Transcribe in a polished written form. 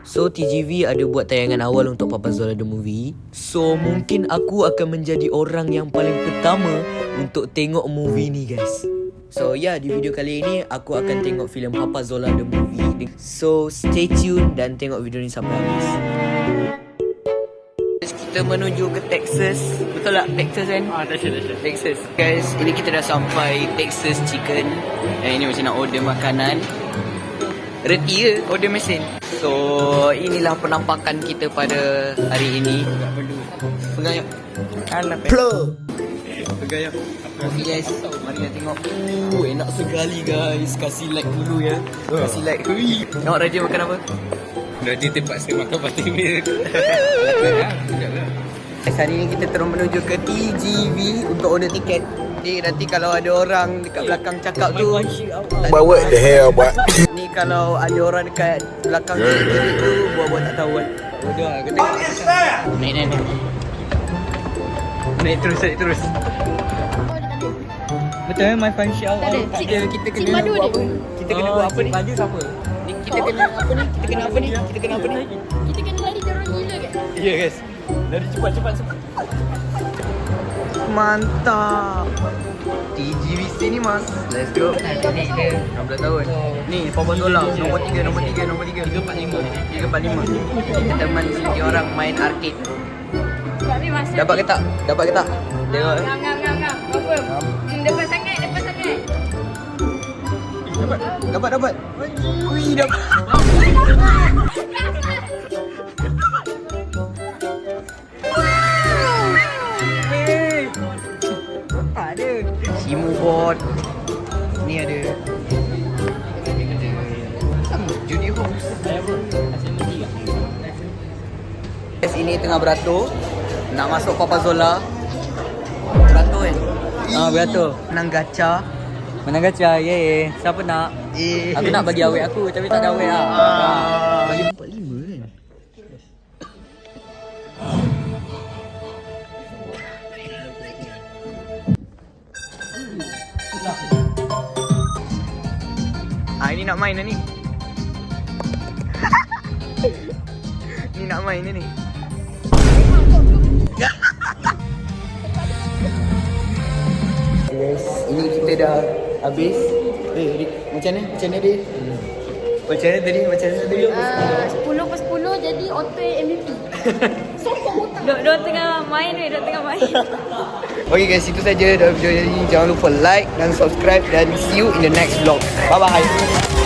So TGV ada buat tayangan awal untuk Papa Zola The Movie. So mungkin aku akan menjadi orang yang paling pertama untuk tengok movie ni guys. So di video kali ini aku akan tengok filem Papa Zola The Movie. So stay tune dan tengok video ni sampai habis. Kita menuju ke Texas. Betul tak Texas kan? Texas. Guys, ini kita dah sampai Texas Chicken. Ini macam nak order makanan. Reti ke order mesin. So inilah penampakan kita pada hari ini. Pengayap. Pengayap. Okay guys, mari kita tengok. Enak sekali guys. Kasih like dulu ya. Kasih like. Nak Raja makan apa? Raja terpaksa makan pasti milk. Hari ni kita terus menuju ke TGV untuk order tiket. Jadi nanti kalau ada orang dekat belakang cakap tu, But what the hell, boy? ni kalau ada orang dekat belakang jerit tu, buat-buat tak tahu kan. Bodoh lah, kata naik. Naik terus. Betul my fun show. Kita kena buat apa? Kita kena buat apa ni? Baju siapa? Kita kena apa ni? Kita kena apa ni? Kita kena apa ni? Kita kena lari dorang gila kan? Ya guys. Dari cepat. Mantap. TGV sini mas. Let's go. Ni dia 16 tahun. Ni Papa Zola nombor 3. 345. Kita teman sini orang main arcade. Tapi masa Dapat ke tak? Tengok. Ngam. Confirm. Depan sangat. Dapat. Wih, dapat. Ada Simu bot. Ni ada Judy Homes. Guys, ini tengah beratur. Nak masuk Papa Zola. Beratur kan? beratur. Menang gacha. Mana gacha? Ye. Siapa nak? Aku nak bagi awet aku tapi tak ada awet lah. Bagi 45 kan? Ini nak main ni. Ni nak main ni. Yes, ini kita dah habis. Macam mana dia? Macam mana tadi? 10/10 jadi auto MVP. Sokong hutang. Diorang tengah main. Okay guys, itu saja dalam video ini. Jangan lupa like dan subscribe dan see you in the next vlog. Bye bye.